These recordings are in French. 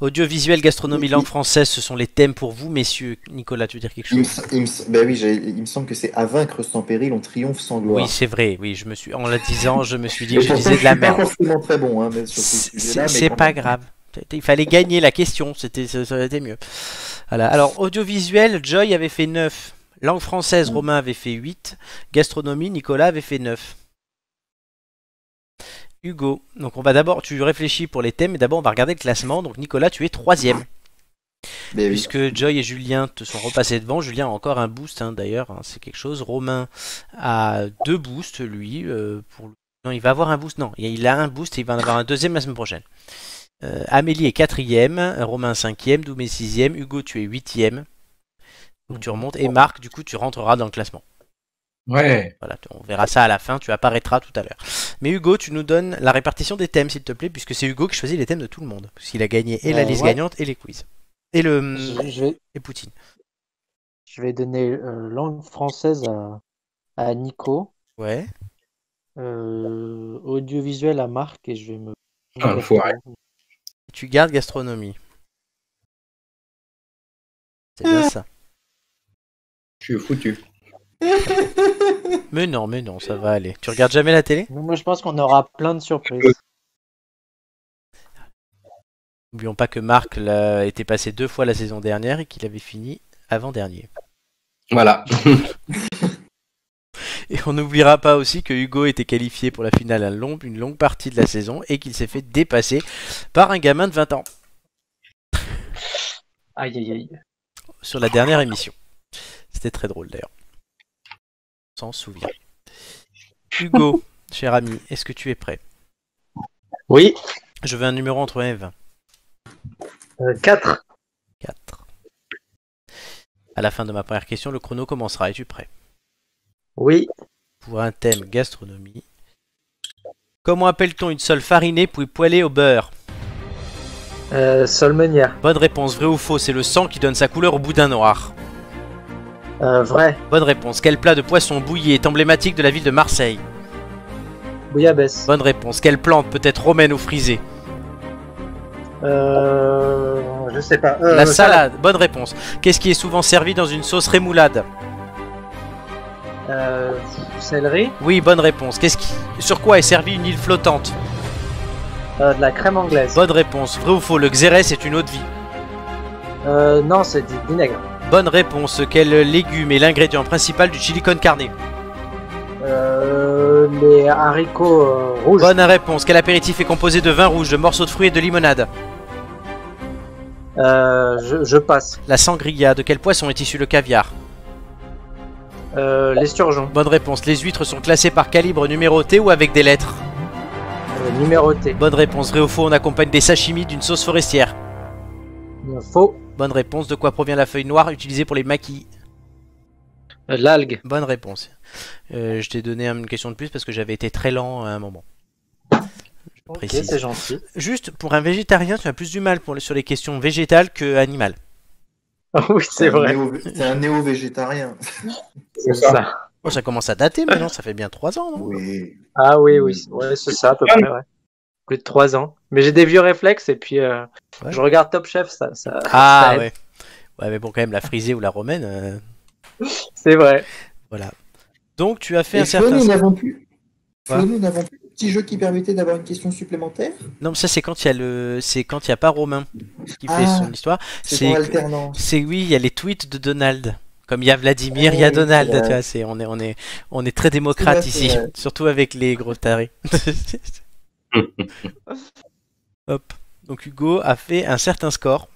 Audiovisuel, gastronomie, langue française, ce sont les thèmes pour vous, messieurs. Nicolas, tu veux dire quelque chose? Ben oui, il me semble que c'est à vaincre sans péril, on triomphe sans Oui, gloire. c'est vrai. Oui, en le disant, je me suis dit Et que je pourtant, disais je de la suis pas merde. forcément très bon, hein, mais sur ce sujet-là, mais C'est quand pas même. grave. Il fallait gagner la question, ça aurait été mieux. Voilà. Alors, audiovisuel, Joy avait fait 9. Langue française, Romain avait fait 8. Gastronomie, Nicolas avait fait 9. Hugo. Donc, on va d'abord, tu réfléchis pour les thèmes, mais d'abord, on va regarder le classement. Donc, Nicolas, tu es 3ème. Ben oui. Puisque Joy et Julien te sont repassés devant. Julien a encore un boost, hein, d'ailleurs, hein, c'est quelque chose. Romain a 2 boosts, lui. Non, il va avoir un boost. Non, il a un boost et il va en avoir un deuxième la semaine prochaine. Amélie est 4ème, Romain 5ème, Doum est 6ème, Hugo tu es 8ème. Donc tu remontes. Et Marc, du coup, tu rentreras dans le classement. Ouais. Voilà, on verra ça à la fin, tu apparaîtras tout à l'heure. Mais Hugo, tu nous donnes la répartition des thèmes, s'il te plaît, puisque c'est Hugo qui choisit les thèmes de tout le monde. Parce qu'il a gagné et la liste Ouais. gagnante et les quiz. Et le. Je vais, Et Poutine. je vais donner langue française à Nico, Ouais. audiovisuel à Marc et je vais me. Ah, foiré. Et tu gardes gastronomie. C'est bien ça. Je suis foutu. Mais non, ça va aller. Tu regardes jamais la télé? Mais moi, je pense qu'on aura plein de surprises. N'oublions pas que Marc était passé 2 fois la saison dernière et qu'il avait fini avant-dernier. Voilà. Et on n'oubliera pas aussi que Hugo était qualifié pour la finale une longue partie de la saison et qu'il s'est fait dépasser par un gamin de 20 ans Aïe, aïe, aïe. sur la dernière émission. C'était très drôle d'ailleurs. On s'en souvient. Hugo, cher ami, est-ce que tu es prêt? Oui, Je veux un numéro entre 1 et 20. 4. 4. À la fin de ma première question, le chrono commencera. Es-tu prêt? Oui, Pour un thème gastronomie. Comment appelle-t-on une sole farinée puis poêlée au beurre? Solmenière. Bonne réponse, vrai ou faux, c'est le sang qui donne sa couleur au boudin noir. Vrai. Bonne réponse, quel plat de poisson bouilli est emblématique de la ville de Marseille? Bouillabaisse. Bonne réponse, quelle plante peut être romaine ou frisée? Je sais pas. La salade. Bonne réponse. Qu'est-ce qui est souvent servi dans une sauce rémoulade? Céleri. Oui, bonne réponse. Sur quoi est servie une île flottante? De la crème anglaise. Bonne réponse. Vrai ou faux, le xérès est une eau de vie? Non, c'est du vinaigre. Bonne réponse. Quel légume est l'ingrédient principal du chili con carne? Les haricots rouges. Bonne réponse. Quel apéritif est composé de vin rouge, de morceaux de fruits et de limonade? Je passe. La sangria. De quel poisson est issu le caviar? L'esturgeon. Bonne réponse. Les huîtres sont classées par calibre numéroté ou avec des lettres? Numéroté. Bonne réponse. Vrai ou faux, on accompagne des sashimi d'une sauce forestière? Faux. Bonne réponse. De quoi provient la feuille noire utilisée pour les maquis? L'algue. Bonne réponse. Je t'ai donné une question de plus parce que j'avais été très lent à un moment. Ok, Précise. c'est gentil. Juste, pour un végétarien, tu as plus du mal sur les questions végétales que animales. Oui, c'est vrai. C'est un néo-végétarien. C'est ça. Bon, ça commence à dater maintenant, ça fait bien 3 ans, non? Oui. Ah oui, oui. Ouais, c'est ça à peu près, ouais. Plus de 3 ans. Mais j'ai des vieux réflexes et puis je regarde Top Chef, ça Ah aide. ouais. Ouais, mais bon, quand même, la frisée ou la romaine, C'est vrai. voilà. Donc, tu as fait Et un Flo, certain... nous n'avons plus. Quoi Flo, nous n'avons plus le petit jeu qui permettait d'avoir une question supplémentaire. Non, mais ça, c'est quand il y a c'est quand il n'y a pas Romain qui fait son histoire. C'est en alternance. Oui, il y a les tweets de Donald. Comme il y a Vladimir, il y a Donald. Tu vois, on est très démocrate ici, surtout avec les gros tarés. Hop. Donc Hugo a fait un certain score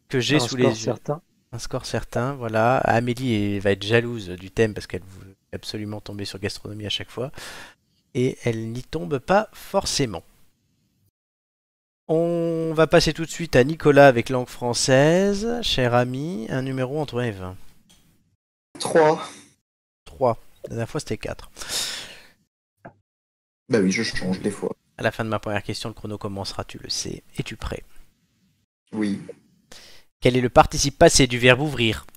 que j'ai sous les yeux. Certain. Un score certain, voilà. Amélie va être jalouse du thème parce qu'elle veut absolument tomber sur gastronomie à chaque fois. Et elle n'y tombe pas forcément. On va passer tout de suite à Nicolas avec langue française. Cher ami, un numéro entre 1 et 20. 3. 3. La dernière fois, c'était 4. Bah oui, je change des fois. À la fin de ma première question, le chrono commencera, tu le sais. Es-tu prêt? Oui. Quel est le participe passé du verbe ouvrir?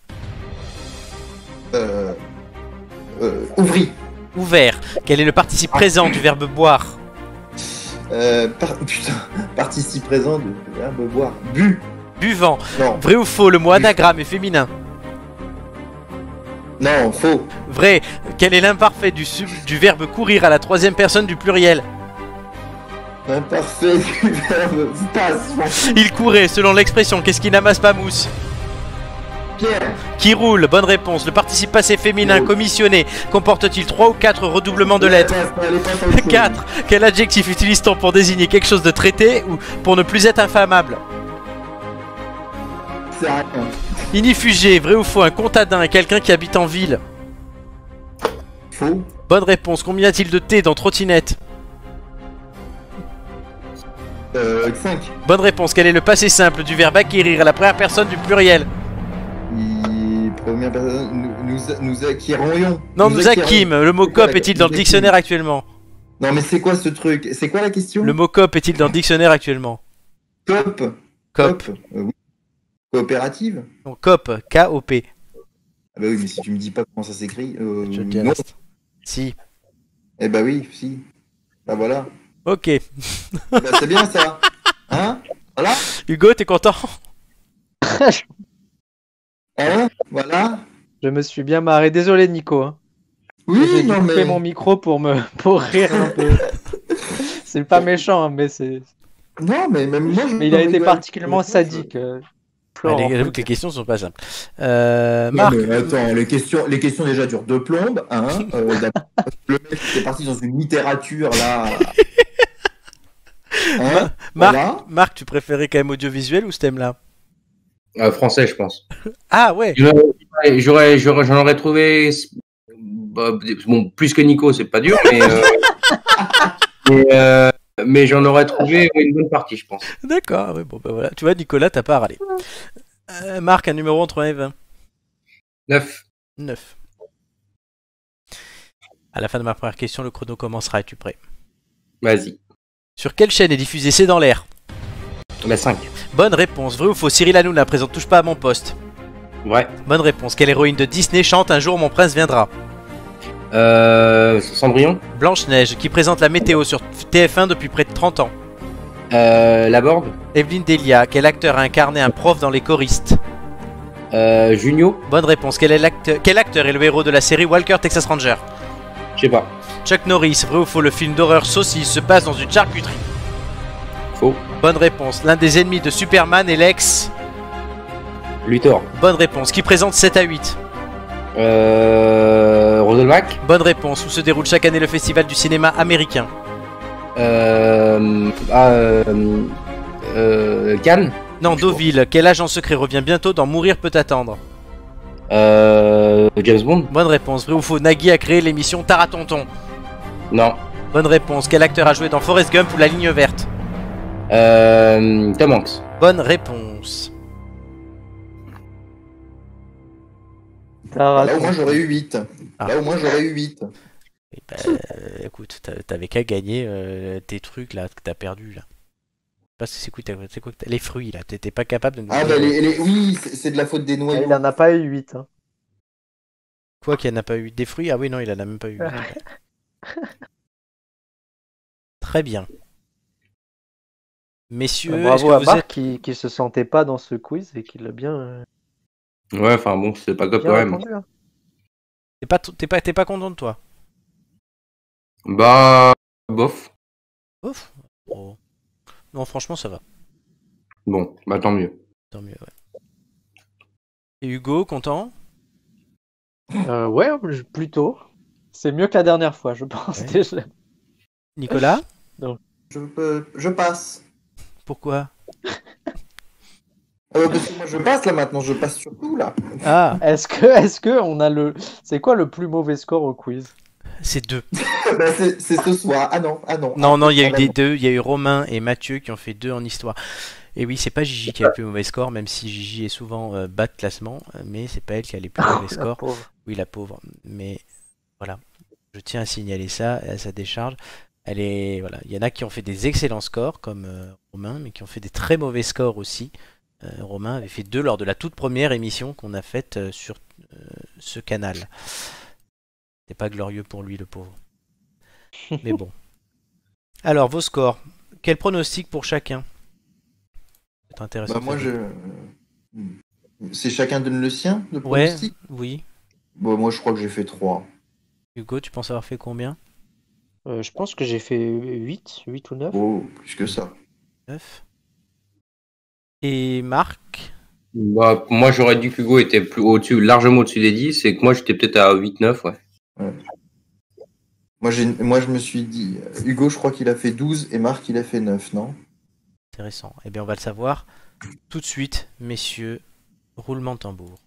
Ouvri. Ouvert. Quel est le participe présent du verbe boire? Putain, participe présent de verbe boire. Bu. Buvant. Non, Vrai ou faux, le mot anagramme est féminin? non, faux. Vrai. Quel est l'imparfait du verbe courir à la troisième personne du pluriel? Imparfait du verbe passe. Il courait, selon l'expression, qu'est-ce qui n'amasse pas mousse? Pierre. Qui roule? Bonne réponse. Le participe passé féminin Roule. commissionné comporte-t-il 3 ou 4 redoublements de lettres? Allez, passe à autre chose. 4. Quel adjectif utilise-t-on pour désigner quelque chose de traité ou pour ne plus être inflammable? C'est rien. Inifugé, vrai ou faux, un contadin est quelqu'un qui habite en ville? Faux. Bonne réponse. Combien y a-t-il de T dans trottinette? 5. Bonne réponse. Quel est le passé simple du verbe acquérir à la première personne du pluriel? Première personne, nous acquérons. Non, nous acquîmes. Le mot C'est quoi cop la- est-il dans le nous dictionnaire actuellement? Non, mais c'est quoi ce truc? C'est quoi la question? Le mot cop est-il dans le dictionnaire actuellement? Cop. Cop. Oui. Coopérative? Non, cop. K-O-P. Ah bah oui, mais si tu me dis pas comment ça s'écrit, Je te dis un non. instant. Si. Eh bah oui, si. Bah voilà. Ok. Bah c'est bien ça. Hein? Voilà. Hugo, t'es content? Hein? Voilà. Je me suis bien marré. Désolé, Nico. Hein. Oui, J'ai dû non couper mais. mon micro pour rire un peu. C'est pas méchant, hein, mais c'est. Non, mais même moi je. Mais il a me été rigole. particulièrement sadique. Florent. Allez, j'avoue que les questions sont pas simples. Non, Marc, mais attends, les questions déjà durent 2 plombes, hein. Le mec est parti dans une littérature là. Hein? Voilà. Marc, tu préférais quand même audiovisuel ou ce thème-là? Français, je pense. Ah ouais. J'en aurais trouvé. Bah, bon, plus que Nico, c'est pas dur, mais j'en aurais trouvé une bonne partie, je pense. D'accord, ouais, bon bah voilà. Tu vois, Nicolas, t'as pas à râler. Marc, un numéro entre 1 et 20. 9. 9. À la fin de ma première question, le chrono commencera. Es-tu prêt? Vas-y. Sur quelle chaîne est diffusé C'est dans l'air? La 5. Bonne réponse. Vrai ou faux? Cyril Hanouna présente Touche pas à mon poste. Ouais. Bonne réponse. Quelle héroïne de Disney chante Un jour mon prince viendra? Cendrillon. Blanche-Neige, qui présente la météo sur TF1 depuis près de 30 ans. Laborde. Evelyne Delia, quel acteur a incarné un prof dans Les Choristes? Junio. Bonne réponse. Quel acteur est le héros de la série Walker Texas Ranger? Je sais pas. Chuck Norris, vrai ou faux, le film d'horreur Saucisse se passe dans une charcuterie? Faux. Bonne réponse. L'un des ennemis de Superman est l'ex. Luthor. Bonne réponse. Qui présente 7 à 8? Roselmack. Bonne réponse. Où se déroule chaque année le festival du cinéma américain? Cannes. Non, Deauville. Quel agent secret revient bientôt dans Mourir peut attendre? James Bond. Bonne réponse. Vrai ou faux, Nagui a créé l'émission Taratonton? Non. Bonne réponse. Quel acteur a joué dans Forrest Gump ou La Ligne Verte? Tom Hanks. Bonne réponse. Là au moins j'aurais eu 8. Ah. Là au moins j'aurais eu 8. Eh ben, écoute, t'avais qu'à gagner tes trucs là que t'as perdu là. C'est quoi les fruits là? T'étais pas capable de nous Ah dire. bah oui, c'est de la faute des noyaux. Il en a pas eu 8. Hein. Quoi qu'il en a pas eu des fruits? Ah oui, non, il en a même pas eu. Très bien. Messieurs, est-ce Bravo que à vous Marc êtes... qui se sentait pas dans ce quiz et qui l'a bien, Ouais, enfin bon, c'est pas grave bien quand même. répondu. Hein. T'es pas content de toi? Bah, bof. Ouf. Oh. Non, franchement, ça va. Bon, bah tant mieux. Tant mieux, ouais. Et Hugo, content? Ouais, plutôt. C'est mieux que la dernière fois, je pense Ouais. déjà. Nicolas? Je passe. Pourquoi? Parce que moi je passe là maintenant, je passe surtout là. Ah, Est-ce que on a le. C'est quoi le plus mauvais score au quiz? c'est 2. Bah, c'est ce soir. Ah non. Non, il y a eu Ah, des non. 2. Il y a eu Romain et Mathieu qui ont fait 2 en histoire. Et oui, c'est pas Gigi qui a le plus mauvais score, même si Gigi est souvent bas de classement, mais c'est pas elle qui a les plus mauvais La scores. pauvre. Oui, la pauvre. Mais voilà, je tiens à signaler ça à sa décharge. Elle est voilà, il y en a qui ont fait des excellents scores comme Romain, mais qui ont fait des très mauvais scores aussi. Romain avait fait 2 lors de la toute première émission qu'on a faite sur ce canal. C'est pas glorieux pour lui, le pauvre. Mais bon. Alors, vos scores. quel pronostic pour chacun? C'est intéressant. Bah, moi, c'est chacun donne le sien, le Ouais, pronostic. oui. Bon, moi, je crois que j'ai fait 3. Hugo, tu penses avoir fait combien? Je pense que j'ai fait 8 ou 9. Oh, plus que ça. 9. Et Marc? Bah, moi, j'aurais dit qu'Hugo était plus au-dessus, largement au-dessus des 10, et que moi, j'étais peut-être à 8-9, ouais. Moi, je me suis dit, Hugo, je crois qu'il a fait 12 et Marc, il a fait 9, non? Intéressant. Eh bien, on va le savoir tout de suite, messieurs. Roulement de tambour.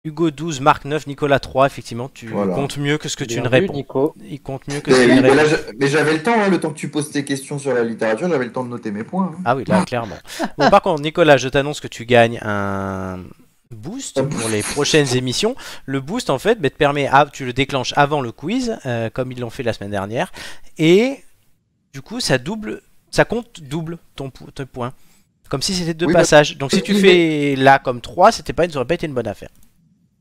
Hugo 12, Marc 9, Nicolas 3. Effectivement, tu comptes mieux que ce que tu ne réponds. Nico. Il compte mieux que ce que tu ne réponds. Mais j'avais le temps, hein, le temps que tu poses tes questions sur la littérature, j'avais le temps de noter mes points. Hein. Ah oui, là, clairement. Bon, par contre, Nicolas, je t'annonce que tu gagnes un boost pour les prochaines émissions. Le boost, en fait, te permet, tu le déclenches avant le quiz, comme ils l'ont fait la semaine dernière, et du coup, ça compte double ton point. Comme si c'était 2 passages. Donc si tu fais là comme 3, ça aurait pas été une bonne affaire.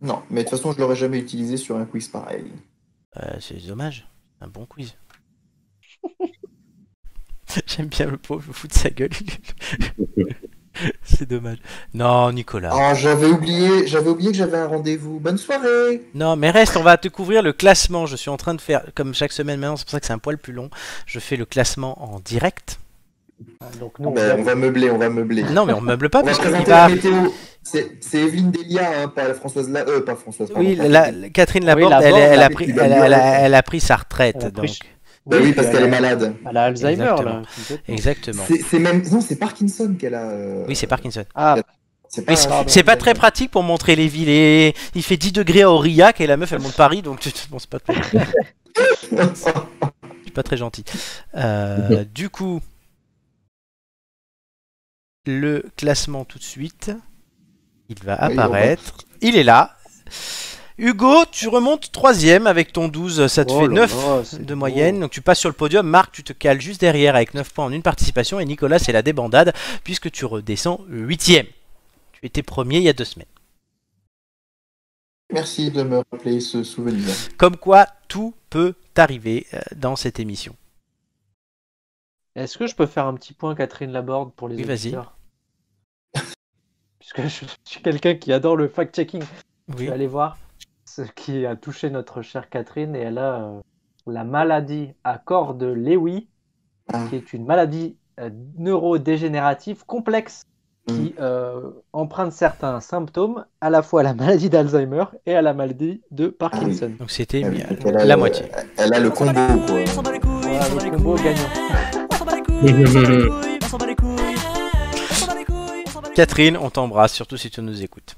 Non, mais de toute façon, je l'aurais jamais utilisé sur un quiz pareil. C'est dommage. Un bon quiz. J'aime bien le pauvre, je me fous de sa gueule. C'est dommage. Non, Nicolas. Oh, j'avais oublié que j'avais un rendez-vous. Bonne soirée. Non, mais reste, on va te couvrir le classement. Je suis en train de faire, comme chaque semaine maintenant, c'est pour ça que c'est un poil plus long. Je fais le classement en direct. Donc nous, on va meubler. Non, mais on meuble pas, on va puisqu'il présenter va... la météo. C'est Evelyne Delia, hein, pas Françoise pas Françoise. Oui, pardon, Catherine Laborde, Laborde, elle a pris sa retraite. Elle a pris- Donc. Bah oui, parce qu'elle est malade. Elle a Alzheimer, là. Exactement. C'est même... Non, c'est Parkinson qu'elle a. Oui, c'est Parkinson. Ah, C'est Oui, pas... c'est pas très pratique pour montrer les villes. Et il fait 10 degrés à Aurillac et la meuf elle monte Paris, donc bon, c'est pas très... c'est pas très gentil. Du coup, le classement tout de suite, il va apparaître. Il est là. Hugo, tu remontes 3ème avec ton 12, ça te fait 9 de moyenne, donc tu passes sur le podium. Marc, tu te cales juste derrière avec 9 points en une participation, et Nicolas, c'est la débandade puisque tu redescends 8ème. Tu étais premier il y a 2 semaines. Merci de me rappeler ce souvenir. Comme quoi, tout peut arriver dans cette émission. est-ce que je peux faire un petit point Catherine Laborde pour les auditeurs? Puisque je suis quelqu'un qui adore le fact-checking. Je vais aller voir ce qui a touché notre chère Catherine, et elle a la maladie à corps de Lewy, qui est une maladie neurodégénérative complexe qui emprunte certains symptômes, à la fois à la maladie d'Alzheimer et à la maladie de Parkinson. Donc c'était la moitié. Elle a le combo, quoi. Voilà, le combo gagnant. Catherine, on t'embrasse, surtout si tu nous écoutes.